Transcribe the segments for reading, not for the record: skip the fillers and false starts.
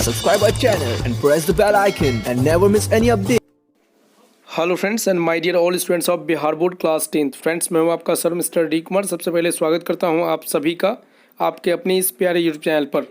subscribe our channel and press the bell icon and never miss any update. Hello friends and my dear all students of Bihar board class 10th। Friends मैं हूं आपका sir mister D Kumar. सबसे पहले स्वागत करता हूं आप सभी का आपके अपने इस प्यारे यूट्यूब चैनल पर।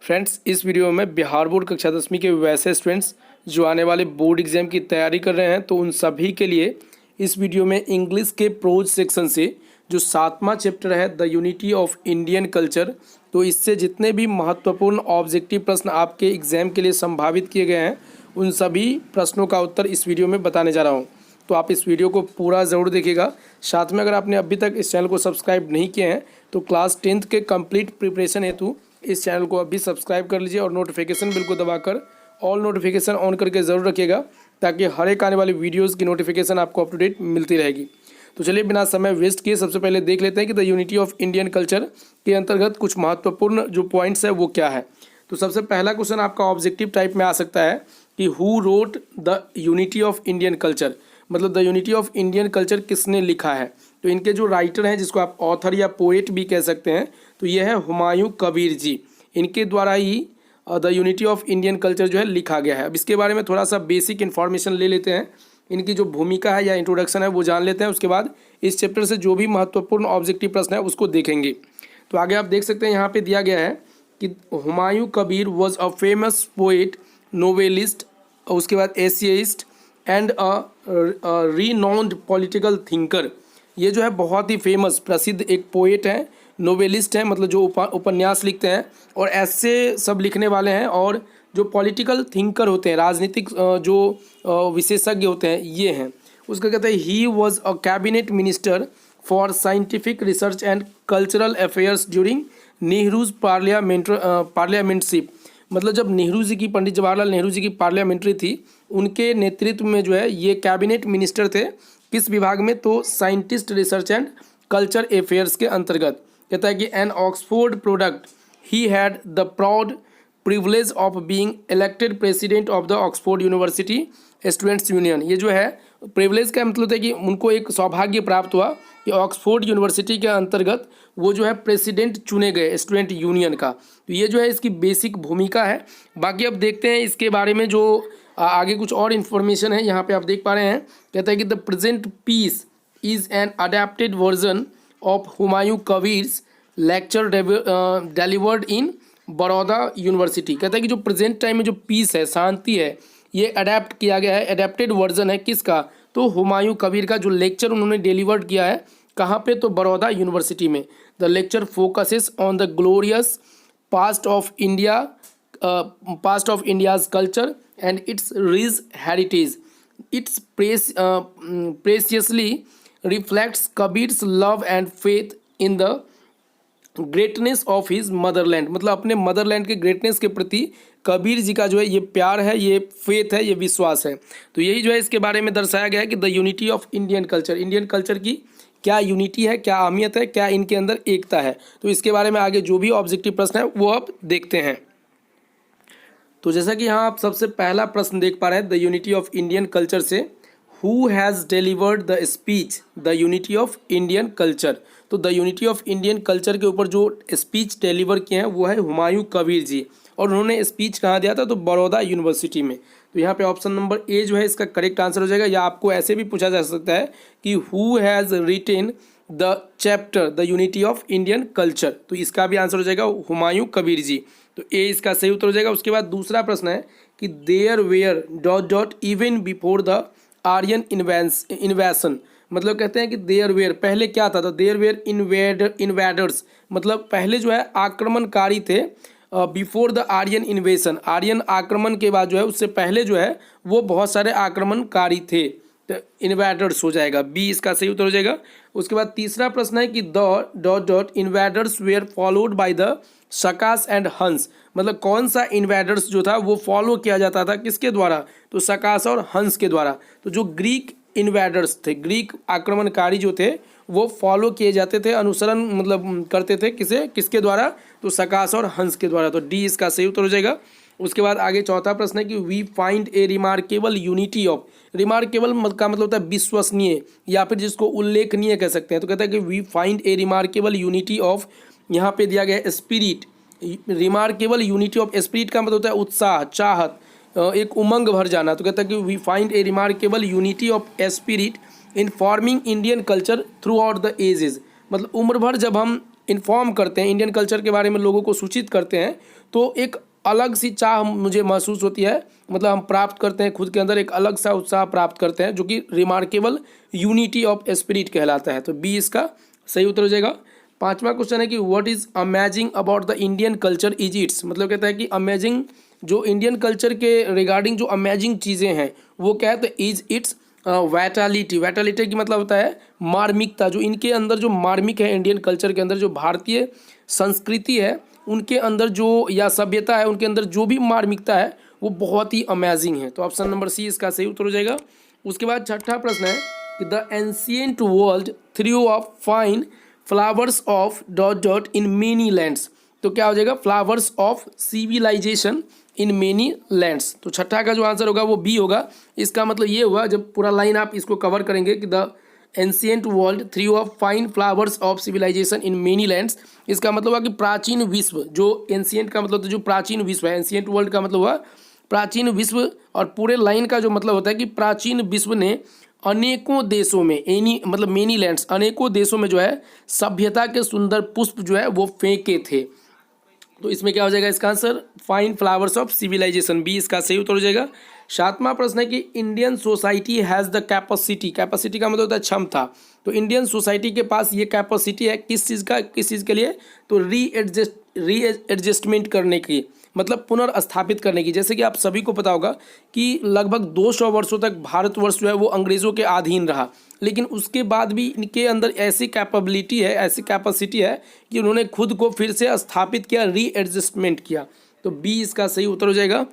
फ्रेंड्स इस वीडियो में बिहार बोर्ड कक्षा 10वीं के वैसे स्टूडेंट्स जो आने वाले बोर्ड एग्जाम की तैयारी कर रहे हैं तो उन सभी के लिए इस वीडियो में इंग्लिश के प्रोज सेक्शन से जो 7वां चैप्टर है the unity of Indian culture, तो इससे जितने भी महत्वपूर्ण ऑब्जेक्टिव प्रश्न आपके एग्जाम के लिए संभावित किए गए हैं उन सभी प्रश्नों का उत्तर इस वीडियो में बताने जा रहा हूं। तो आप इस वीडियो को पूरा ज़रूर देखिएगा। साथ में अगर आपने अभी तक इस चैनल को सब्सक्राइब नहीं किए हैं तो क्लास 10th के कंप्लीट प्रिपरेशन हेतु इस चैनल को अभी सब्सक्राइब कर लीजिए और नोटिफिकेशन बिल को दबाकर ऑल नोटिफिकेशन ऑन करके ज़रूर रखिएगा ताकि हर एक आने वाली वीडियोज़ की नोटिफिकेशन आपको अप टू डेट मिलती रहेगी। तो चलिए बिना समय वेस्ट किए सबसे पहले देख लेते हैं कि the unity of Indian culture के अंतर्गत कुछ महत्वपूर्ण जो पॉइंट्स है वो क्या है। तो सबसे पहला क्वेश्चन आपका ऑब्जेक्टिव टाइप में आ सकता है कि who wrote the unity of Indian culture, मतलब the unity of Indian culture किसने लिखा है। तो इनके जो राइटर हैं जिसको आप ऑथर या पोएट भी कह सकते हैं तो ये है हुमायूं कबीर जी। इनके द्वारा ही the unity of Indian culture जो है लिखा गया है। अब इसके बारे में थोड़ा सा बेसिक इन्फॉर्मेशन ले लेते हैं। इनकी जो भूमिका है या इंट्रोडक्शन है वो जान लेते हैं। उसके बाद इस चैप्टर से जो भी महत्वपूर्ण ऑब्जेक्टिव प्रश्न है उसको देखेंगे। तो आगे आप देख सकते हैं यहाँ पे दिया गया है कि Humayun Kabir was a famous poet, novelist, उसके बाद essayist and a renowned political thinker. ये जो है बहुत ही फेमस प्रसिद्ध एक पोएट है, नोवेलिस्ट है, मतलब जो उपन्यास लिखते हैं और ऐसे सब लिखने वाले हैं, और जो पॉलिटिकल थिंकर होते हैं, राजनीतिक जो विशेषज्ञ होते हैं ये हैं। उसका कहते हैं he was a cabinet minister for scientific research and cultural affairs during Nehru's parliamentship. मतलब जब नेहरू जी की, पंडित जवाहरलाल नेहरू जी की पार्लियामेंट्री थी उनके नेतृत्व में जो है ये कैबिनेट मिनिस्टर थे। किस विभाग में? तो scientist research and culture affairs के अंतर्गत। कहता है कि an Oxford product he had the proud privilege of being elected president of the Oxford university students union. ये जो है प्रिविलेज का मतलब है कि उनको एक सौभाग्य प्राप्त हुआ कि ऑक्सफोर्ड यूनिवर्सिटी के अंतर्गत वो जो है प्रेसिडेंट चुने गए स्टूडेंट यूनियन का। तो ये जो है इसकी बेसिक भूमिका है। बाकी अब देखते हैं इसके बारे में जो आगे कुछ और इन्फॉर्मेशन है। यहाँ पे आप देख पा रहे हैं, कहता है कि the present piece is an adapted version of Humayun Kabir's lecture delivered in Baroda university. कहता है कि जो प्रेजेंट टाइम में जो पीस है, शांति है, ये अडेप्ट किया गया है, अडेप्टेड वर्जन है किसका? तो हुमायूं कबीर का जो लेक्चर उन्होंने डिलीवर्ड किया है कहाँ पे? तो बड़ौदा यूनिवर्सिटी में। The lecture focuses on the glorious past of India, past of India's culture and its rich heritage. It's preciously reflects Kabir's love and faith in the greatness of his motherland. मतलब अपने Motherland के greatness के प्रति कबीर जी का जो है ये प्यार है, ये फेथ है, ये विश्वास है। तो यही जो है इसके बारे में दर्शाया गया है कि the unity of Indian culture, Indian culture की क्या यूनिटी है, क्या अहमियत है, क्या इनके अंदर एकता है। तो इसके बारे में आगे जो भी ऑब्जेक्टिव प्रश्न है वो अब देखते हैं। तो जैसा कि यहाँ आप सबसे पहला प्रश्न देख पा रहे हैं the unity of Indian culture से, who has delivered the speech the unity of Indian culture. तो the unity of Indian culture के ऊपर जो स्पीच डिलीवर किए हैं वो है हुमायूं कबीर जी, और उन्होंने स्पीच कहाँ दिया था? तो बड़ौदा यूनिवर्सिटी में। तो यहाँ पे ऑप्शन नंबर ए जो है इसका करेक्ट आंसर हो जाएगा। या आपको ऐसे भी पूछा जा सकता है कि who has retain the chapter the unity of Indian culture, तो इसका भी आंसर हो जाएगा हुमायूं कबीर जी। तो ए इसका सही उत्तर हो जाएगा। उसके बाद दूसरा प्रश्न है कि there were dot dot even before the Aryan invasion. मतलब कहते हैं कि देयर वेयर पहले क्या था? तो देयर वेयर इन्वेडर्स, मतलब पहले जो है आक्रमणकारी थे। Before the Aryan invasion, Aryan आक्रमण के बाद जो है उससे पहले जो है वो बहुत सारे आक्रमणकारी थे। तो इन्वेडर्स हो जाएगा, बी इसका सही उत्तर हो जाएगा। उसके बाद तीसरा प्रश्न है कि the dot dot invaders were followed by the Sakas and Huns. मतलब कौन सा इन्वेडर्स जो था वो फॉलो किया जाता था किसके द्वारा? तो सकास और हंस के द्वारा। तो जो ग्रीक इन्वेडर्स थे, ग्रीक आक्रमणकारी जो थे वो फॉलो किए जाते थे, अनुसरण मतलब करते थे किसके द्वारा? तो सकास और हंस के द्वारा। तो डी इसका सही उत्तर हो जाएगा। उसके बाद आगे चौथा प्रश्न है कि we find a remarkable unity of, remarkable का मतलब होता है विश्वसनीय या फिर जिसको उल्लेखनीय कह सकते हैं। तो कहता है कि we find a remarkable unity of, यहाँ पे दिया गया spirit remarkable unity of spirit का मतलब होता है उत्साह, चाहत, एक उमंग भर जाना। तो कहता है कि we find a remarkable unity of spirit in forming Indian culture throughout the ages. मतलब उम्र भर जब हम इन्फॉर्म करते हैं, इंडियन कल्चर के बारे में लोगों को सूचित करते हैं, तो एक अलग सी चाह मुझे महसूस होती है, मतलब हम प्राप्त करते हैं खुद के अंदर एक अलग सा उत्साह प्राप्त करते हैं, जो कि रिमार्केबल यूनिटी ऑफ स्पिरिट कहलाता है। तो बी इसका सही उत्तर हो जाएगा। पांचवा क्वेश्चन है कि what is amazing about the Indian culture is it's. मतलब कहता है कि अमेजिंग जो इंडियन कल्चर के रिगार्डिंग जो अमेजिंग चीज़ें हैं वो क्या है, तो इज इट्स वैटालिटी। वैटालिटी की मतलब होता है मार्मिकता। जो इनके अंदर जो मार्मिक है इंडियन कल्चर के अंदर, जो भारतीय संस्कृति है उनके अंदर जो, या सभ्यता है उनके अंदर जो भी मार्मिकता है वो बहुत ही अमेजिंग है। तो ऑप्शन नंबर सी इसका सही उत्तर हो जाएगा। उसके बाद छठा प्रश्न है कि the ancient world through of fine flowers of dot dot in many lands. तो क्या हो जाएगा, flowers of civilisation in many lands. तो छठा का जो आंसर होगा वो बी होगा। इसका मतलब ये हुआ, जब पूरा लाइन आप इसको कवर करेंगे कि the ancient world through of fine flowers of civilisation in many lands, इसका मतलब हुआ कि प्राचीन विश्व, जो एंशिएंट का मतलब तो जो प्राचीन विश्व है, एंशिएंट वर्ल्ड का मतलब हुआ प्राचीन विश्व, और पूरे लाइन का जो मतलब होता है कि प्राचीन विश्व ने अनेकों देशों में, एनी मतलब मेनी लैंड्स, अनेकों देशों में जो है सभ्यता के सुंदर पुष्प जो है वो फेंके थे। तो इसमें क्या हो जाएगा इसका answer, fine flowers of civilisation, B इसका सही उत्तर हो जाएगा। सातवां प्रश्न है कि Indian society has the capacity. Capacity का मतलब होता है क्षमता। तो इंडियन सोसाइटी के पास ये कैपेसिटी है किस चीज़ का, किस चीज़ के लिए, तो रीएडजस्टमेंट करने की, मतलब पुनर्स्थापित करने की। जैसे कि आप सभी को पता होगा कि लगभग 200 वर्षों तक भारतवर्ष जो है वो अंग्रेज़ों के अधीन रहा, लेकिन उसके बाद भी इनके अंदर ऐसी कैपेबिलिटी है, ऐसी कैपेसिटी है कि उन्होंने खुद को फिर से स्थापित किया, रीएडजस्टमेंट किया। तो बी इसका सही उत्तर हो जाएगा।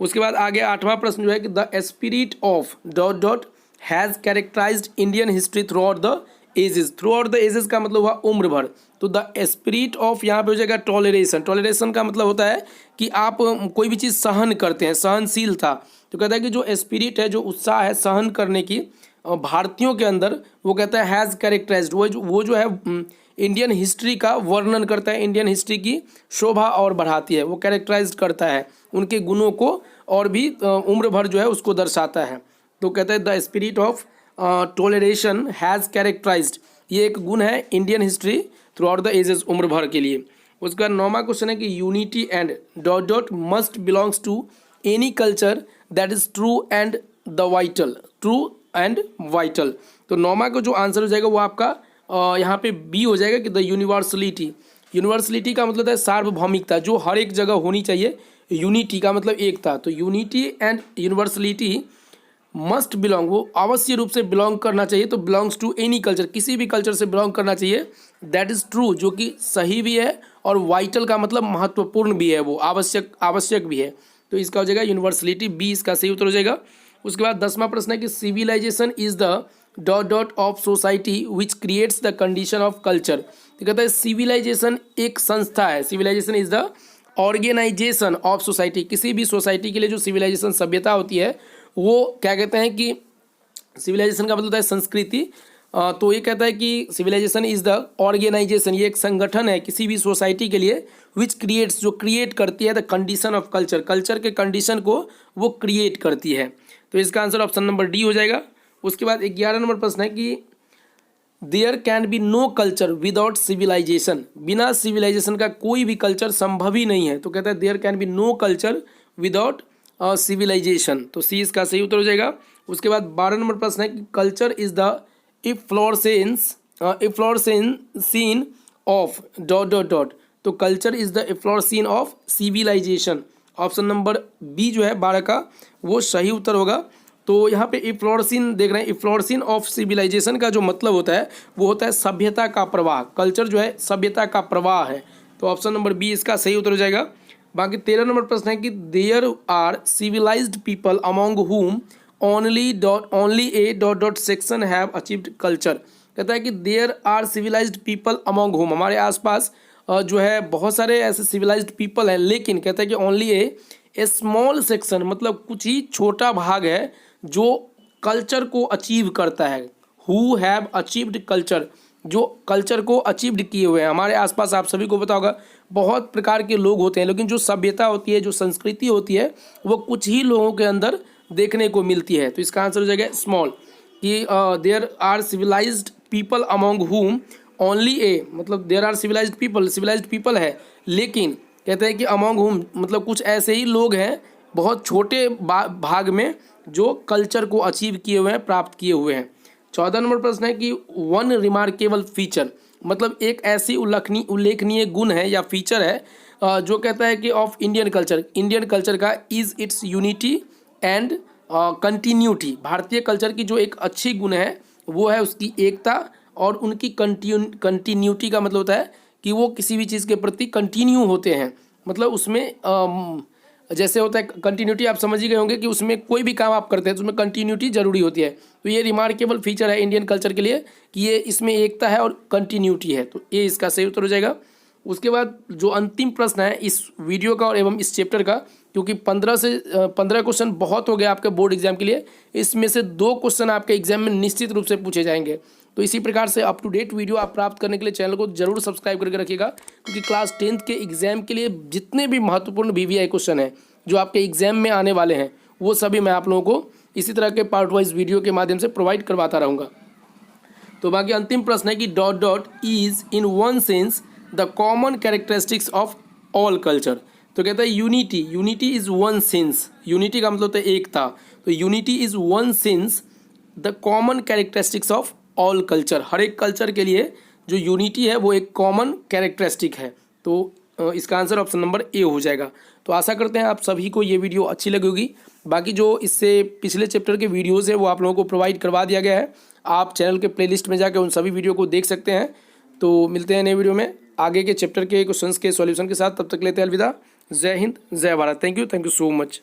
उसके बाद आगे आठवां प्रश्न जो है कि the spirit of dot dot has characterised Indian history throughout the ages. Throughout the ages का मतलब हुआ उम्र भर। तो द स्पिरिट ऑफ यहाँ पे हो जाएगा टॉलरेशन। टॉलरेशन का मतलब होता है कि आप कोई भी चीज़ सहन करते हैं, सहनशीलता। तो कहता है कि जो स्पिरिट है, जो उत्साह है सहन करने की भारतीयों के अंदर, वो कहता है हैज़ कैरेक्टराइज्ड, वो जो है इंडियन हिस्ट्री का वर्णन करता है, इंडियन हिस्ट्री की शोभा और बढ़ाती है, वो कैरेक्टराइज करता है, उनके गुणों को और भी उम्र भर जो है उसको दर्शाता है। तो कहता है the spirit of toleration has characterised, ये एक गुण है Indian history throughout the ages, उम्र भर के लिए। उसके बाद नौवां क्वेश्चन है कि unity and dot dot must belongs to any culture that is true and the vital. True and vital. तो नौवां का जो आंसर हो जाएगा वो आपका यहाँ पे बी हो जाएगा कि द यूनिवर्सलिटी। यूनिवर्सलिटी का मतलब है सार्वभौमिकता, जो हर एक जगह होनी चाहिए। यूनिटी का मतलब एकता। तो unity and universality must belong, वो अवश्य रूप से बिलोंग करना चाहिए। तो बिलोंग्स टू एनी कल्चर, किसी भी कल्चर से बिलोंग करना चाहिए। दैट इज़ ट्रू, जो कि सही भी है, और वाइटल का मतलब महत्वपूर्ण भी है, वो आवश्यक भी है। तो इसका हो जाएगा यूनिवर्सलिटी, बी इसका सही उत्तर हो जाएगा। उसके बाद 10वां प्रश्न है कि civilisation is the dot dot of society which creates the condition of culture. तो कहता है सिविलाइजेशन एक संस्था है। Civilisation is the organisation of society. किसी भी सोसाइटी के लिए जो सिविलाइजेशन सभ्यता होती है वो क्या कहते हैं कि सिविलाइजेशन का मतलब होता है संस्कृति। तो ये कहता है कि सिविलाइजेशन इज द ऑर्गेनाइजेशन, ये एक संगठन है किसी भी सोसाइटी के लिए, विच क्रिएट्स, जो क्रिएट करती है the condition of culture, culture के कंडीशन को वो क्रिएट करती है। तो इसका आंसर ऑप्शन नंबर डी हो जाएगा। उसके बाद 11 नंबर प्रश्न है कि there can be no culture without civilisation. बिना सिविलाइजेशन का कोई भी कल्चर संभव ही नहीं है। तो कहता है there can be no culture without civilisation. तो सी इसका सही उत्तर हो जाएगा। उसके बाद 12 नंबर प्रश्न है कि culture is the efflorescence of dot dot dot. तो culture is the efflorescence of civilization. Option number B जो है 12 का वो सही उत्तर होगा। तो यहाँ पे इफ्लोरेसेंस देख रहे हैं, इफ्लोरेसेंस ऑफ सिविलाइजेशन का जो मतलब होता है वो होता है सभ्यता का प्रवाह। कल्चर जो है सभ्यता का प्रवाह है। तो ऑप्शन नंबर बी इसका सही उत्तर हो जाएगा। बाकी 13 नंबर प्रश्न है कि there are civilised people among whom only a dot dot section have achieved culture. कहता है कि there are civilised people among whom, हमारे आसपास जो है बहुत सारे ऐसे सिविलाइज्ड पीपल हैं, लेकिन कहता है कि ओनली ए स्मॉल सेक्शन, मतलब कुछ ही छोटा भाग है जो कल्चर को अचीव करता है। हु हैव अचीव्ड कल्चर, जो कल्चर को अचीव्ड किए हुए हैं। हमारे आसपास आप सभी को पता होगा बहुत प्रकार के लोग होते हैं, लेकिन जो सभ्यता होती है, जो संस्कृति होती है, वो कुछ ही लोगों के अंदर देखने को मिलती है। तो इसका आंसर हो जाएगा स्मॉल, कि there are civilised people among whom only a, मतलब देयर आर सिविलाइज्ड पीपल है, लेकिन कहते हैं कि अमॉन्ग हुम मतलब कुछ ऐसे ही लोग हैं बहुत छोटे भाग में जो कल्चर को अचीव किए हुए हैं, प्राप्त किए हुए हैं। 14 नंबर प्रश्न है कि वन रिमार्केबल फीचर, मतलब एक ऐसी उल्लेखनीय गुण है या फीचर है जो कहता है कि ऑफ इंडियन कल्चर का is it's unity and continuity. भारतीय कल्चर की जो एक अच्छी गुण है वो है उसकी एकता और उनकी कंटिन्यूटी का मतलब होता है कि वो किसी भी चीज़ के प्रति कंटिन्यू होते हैं, मतलब उसमें जैसे होता है कंटिन्यूटी, आप समझ ही गए होंगे कि उसमें कोई भी काम आप करते हैं तो उसमें कंटिन्यूटी जरूरी होती है। तो ये रिमार्केबल फीचर है इंडियन कल्चर के लिए कि ये इसमें एकता है और कंटिन्यूटी है, तो ये इसका सही उत्तर हो जाएगा। उसके बाद जो अंतिम प्रश्न है इस वीडियो का और एवं इस चैप्टर का, क्योंकि 15 क्वेश्चन बहुत हो गया आपके बोर्ड एग्जाम के लिए, इसमें से 2 क्वेश्चन आपके एग्जाम में निश्चित रूप से पूछे जाएंगे। तो इसी प्रकार से अप टू डेट वीडियो आप प्राप्त करने के लिए चैनल को जरूर सब्सक्राइब करके रखिएगा, क्योंकि क्लास 10th के एग्जाम के लिए जितने भी महत्वपूर्ण VVI क्वेश्चन हैं जो आपके एग्जाम में आने वाले हैं, वो सभी मैं आप लोगों को इसी तरह के पार्ट वाइज वीडियो के माध्यम से प्रोवाइड करवाता रहूँगा। तो बाकी अंतिम प्रश्न है कि dot dot is in one sense the common characteristics of all culture. तो कहता है unity is one sense, unity का मतलब होता है एकता, तो unity is one sense the common characteristics of all culture. हर एक कल्चर के लिए जो यूनिटी है वो एक कॉमन कैरेक्टरिस्टिक है, तो इसका आंसर ऑप्शन नंबर ए हो जाएगा। तो आशा करते हैं आप सभी को ये वीडियो अच्छी लगी होगी। बाकी जो इससे पिछले चैप्टर के वीडियोज़ है वो आप लोगों को प्रोवाइड करवा दिया गया है, आप चैनल के प्लेलिस्ट में जाकर उन सभी वीडियो को देख सकते हैं। तो मिलते हैं नए वीडियो में आगे के चैप्टर के क्वेश्चंस के सॉल्यूशन के साथ, तब तक लेते हैं अलविदा। जय हिंद, जय Bharat. Thank you so much.